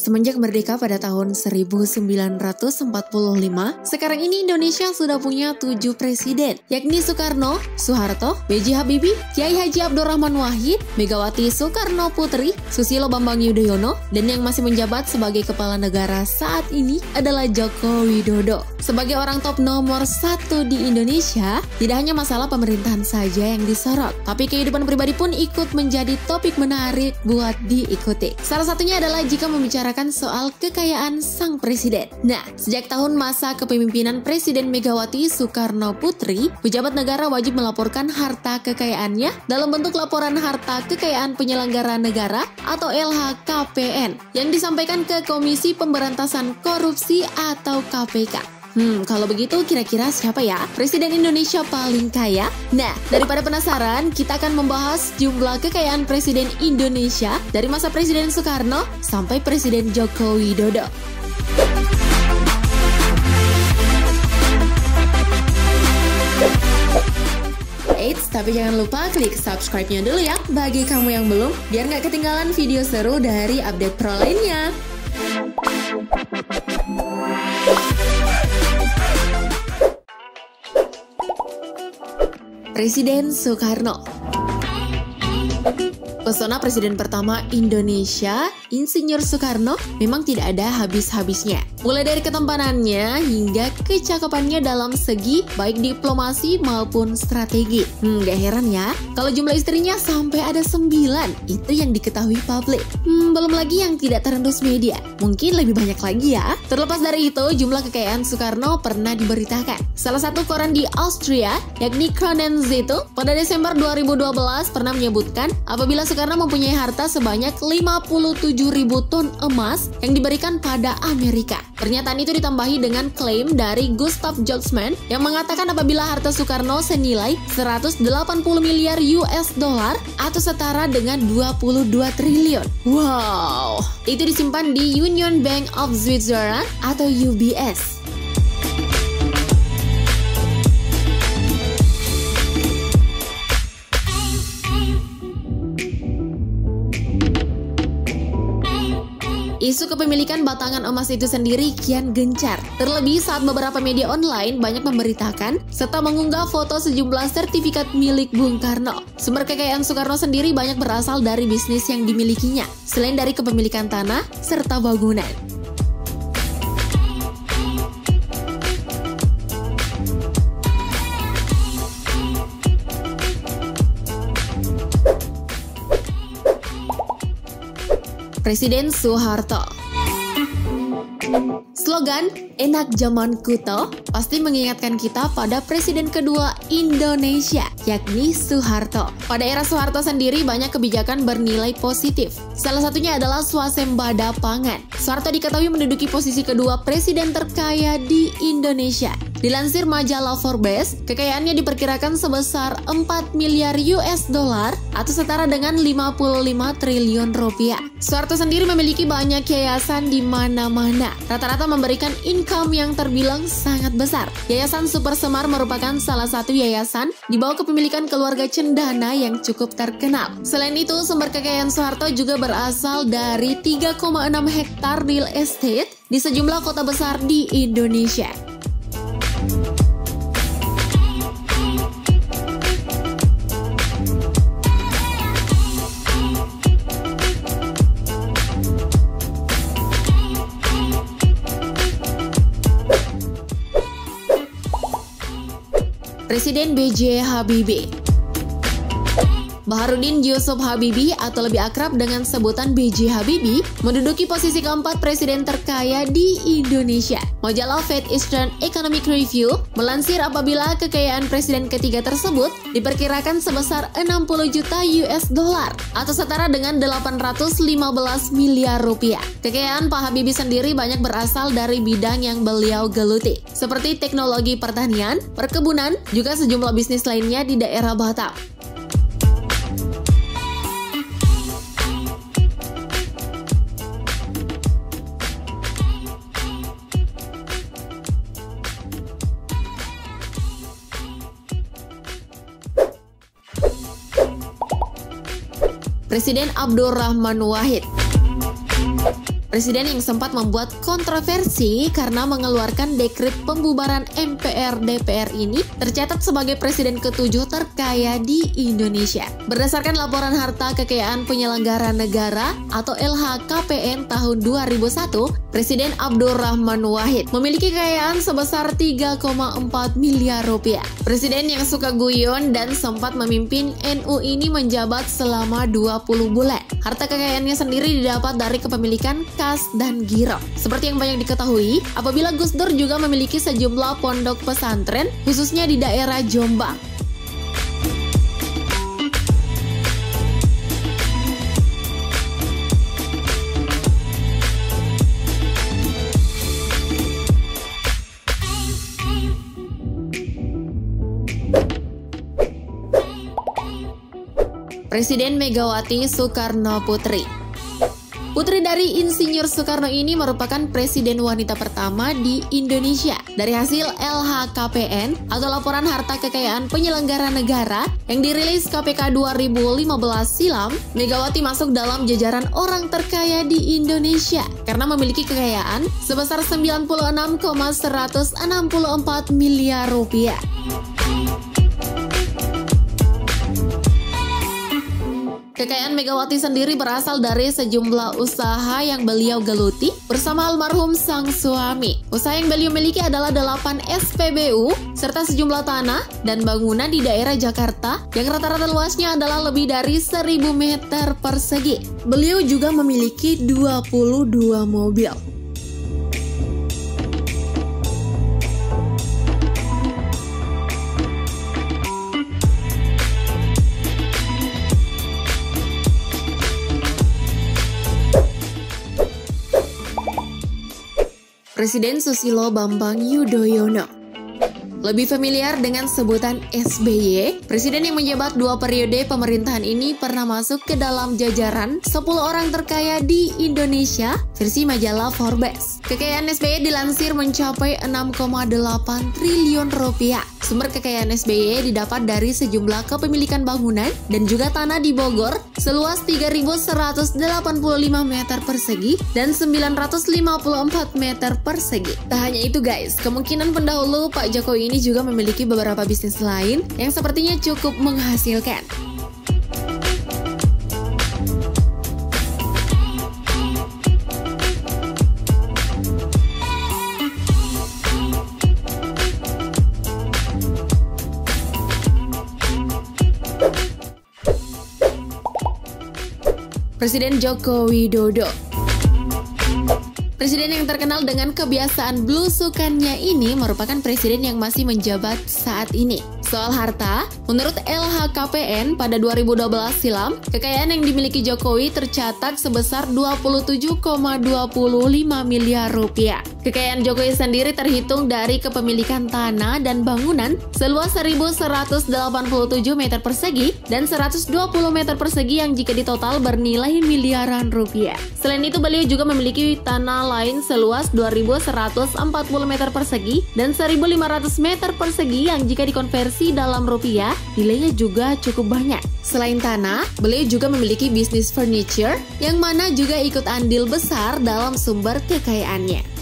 Semenjak merdeka pada tahun 1945, sekarang ini Indonesia sudah punya 7 presiden, yakni Soekarno, Soeharto, B.J. Habibie, Kiai Haji Abdurrahman Wahid, Megawati Soekarno Putri, Susilo Bambang Yudhoyono, dan yang masih menjabat sebagai kepala negara saat ini adalah Joko Widodo. Sebagai orang top nomor 1 di Indonesia, tidak hanya masalah pemerintahan saja yang disorot, tapi kehidupan pribadi pun ikut menjadi topik menarik buat diikuti. Salah satunya adalah jika membicarakan soal kekayaan sang presiden. Nah, sejak tahun masa kepemimpinan Presiden Megawati Soekarno Putri, pejabat negara wajib melaporkan harta kekayaannya dalam bentuk laporan harta kekayaan penyelenggara negara atau LHKPN yang disampaikan ke Komisi Pemberantasan Korupsi atau KPK. Kalau begitu kira-kira siapa ya Presiden Indonesia paling kaya? Nah, daripada penasaran, kita akan membahas jumlah kekayaan Presiden Indonesia dari masa Presiden Soekarno sampai Presiden Joko Widodo. Eits, tapi jangan lupa klik subscribe-nya dulu ya bagi kamu yang belum, biar nggak ketinggalan video seru dari update pro lainnya. Presiden Soekarno. Pesona presiden pertama Indonesia, Insinyur Soekarno, memang tidak ada habis-habisnya. Mulai dari ketampanannya hingga kecakapannya dalam segi baik diplomasi maupun strategi. Gak heran ya, kalau jumlah istrinya sampai ada 9, itu yang diketahui publik. Belum lagi yang tidak terendus media, mungkin lebih banyak lagi ya. Terlepas dari itu, jumlah kekayaan Soekarno pernah diberitakan. Salah satu koran di Austria, yakni Kronen Zeitung, pada Desember 2012 pernah menyebutkan apabila Soekarno mempunyai harta sebanyak 57.000 ton emas yang diberikan pada Amerika. Pernyataan itu ditambahi dengan klaim dari Gustav Josman yang mengatakan apabila harta Soekarno senilai 180 miliar US dollar atau setara dengan 22 triliun. Wow! Itu disimpan di Union Bank of Switzerland atau UBS. Isu kepemilikan batangan emas itu sendiri kian gencar. Terlebih saat beberapa media online banyak memberitakan serta mengunggah foto sejumlah sertifikat milik Bung Karno. Sumber kekayaan Soekarno sendiri banyak berasal dari bisnis yang dimilikinya, selain dari kepemilikan tanah serta bangunan. Presiden Soeharto. Slogan "Enak Zaman Kuto" pasti mengingatkan kita pada presiden kedua Indonesia, yakni Soeharto. Pada era Soeharto sendiri banyak kebijakan bernilai positif. Salah satunya adalah swasembada pangan. Soeharto diketahui menduduki posisi kedua presiden terkaya di Indonesia. Dilansir majalah Forbes, kekayaannya diperkirakan sebesar 4 miliar US dollar atau setara dengan 55 triliun rupiah. Soeharto sendiri memiliki banyak yayasan di mana-mana. Rata-rata memberikan income yang terbilang sangat besar. Yayasan Super Semar merupakan salah satu yayasan di bawah kepemilikan keluarga Cendana yang cukup terkenal. Selain itu, sumber kekayaan Soeharto juga berasal dari 3,6 hektar real estate di sejumlah kota besar di Indonesia. Presiden B.J. Habibie. Baharudin Yusuf Habibie atau lebih akrab dengan sebutan B.J. Habibie menduduki posisi keempat presiden terkaya di Indonesia. Majalah Far Eastern Economic Review melansir apabila kekayaan presiden ketiga tersebut diperkirakan sebesar 60 juta US dollar atau setara dengan 815 miliar rupiah. Kekayaan Pak Habibie sendiri banyak berasal dari bidang yang beliau geluti, seperti teknologi pertanian, perkebunan, juga sejumlah bisnis lainnya di daerah Batam. Presiden Abdurrahman Wahid. Presiden yang sempat membuat kontroversi karena mengeluarkan dekret pembubaran MPR-DPR ini tercatat sebagai presiden ke-7 terkaya di Indonesia. Berdasarkan laporan harta kekayaan penyelenggara negara atau LHKPN tahun 2001, Presiden Abdurrahman Wahid memiliki kekayaan sebesar 3,4 miliar rupiah. Presiden yang suka guyon dan sempat memimpin NU ini menjabat selama 20 bulan. Harta kekayaannya sendiri didapat dari kepemilikan kas dan giro. Seperti yang banyak diketahui, apabila Gus Dur juga memiliki sejumlah pondok pesantren, khususnya di daerah Jombang. Presiden Megawati Soekarno Putri. Putri dari Insinyur Soekarno ini merupakan presiden wanita pertama di Indonesia. Dari hasil LHKPN atau Laporan Harta Kekayaan Penyelenggara Negara yang dirilis KPK 2015 silam, Megawati masuk dalam jajaran orang terkaya di Indonesia karena memiliki kekayaan sebesar 96,164 miliar rupiah. Kekayaan Megawati sendiri berasal dari sejumlah usaha yang beliau geluti bersama almarhum sang suami. Usaha yang beliau miliki adalah 8 SPBU serta sejumlah tanah dan bangunan di daerah Jakarta yang rata-rata luasnya adalah lebih dari 1000 meter persegi. Beliau juga memiliki 22 mobil. Presiden Susilo Bambang Yudhoyono. Lebih familiar dengan sebutan SBY, presiden yang menjabat 2 periode pemerintahan ini pernah masuk ke dalam jajaran 10 orang terkaya di Indonesia versi majalah Forbes. Kekayaan SBY dilansir mencapai 6,8 triliun rupiah. Sumber kekayaan SBY didapat dari sejumlah kepemilikan bangunan dan juga tanah di Bogor seluas 3.185 meter persegi dan 954 meter persegi. Tak hanya itu guys, kemungkinan pendahulu Pak Jokowi ini juga memiliki beberapa bisnis lain yang sepertinya cukup menghasilkan. Presiden Joko Widodo. Presiden yang terkenal dengan kebiasaan blusukannya ini merupakan presiden yang masih menjabat saat ini. Soal harta, menurut LHKPN pada 2012 silam, kekayaan yang dimiliki Jokowi tercatat sebesar 27,25 miliar rupiah. Kekayaan Jokowi sendiri terhitung dari kepemilikan tanah dan bangunan seluas 1.187 meter persegi dan 120 meter persegi yang jika ditotal bernilai miliaran rupiah. Selain itu, beliau juga memiliki tanah lain seluas 2.140 meter persegi dan 1.500 meter persegi yang jika dikonversi dalam rupiah, nilainya juga cukup banyak. Selain tanah, beliau juga memiliki bisnis furniture yang mana juga ikut andil besar dalam sumber kekayaannya.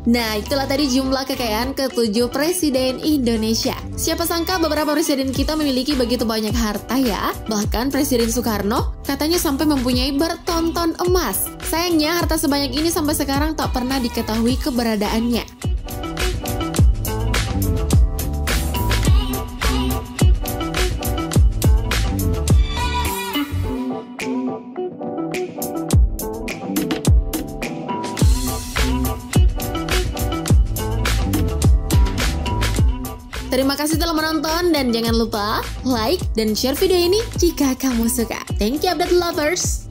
Nah, itulah tadi jumlah kekayaan ke-7 Presiden Indonesia. Siapa sangka beberapa presiden kita memiliki begitu banyak harta ya. Bahkan Presiden Soekarno katanya sampai mempunyai bertonton emas. Sayangnya harta sebanyak ini sampai sekarang tak pernah diketahui keberadaannya. Terima kasih telah menonton dan jangan lupa like dan share video ini jika kamu suka. Thank you update lovers.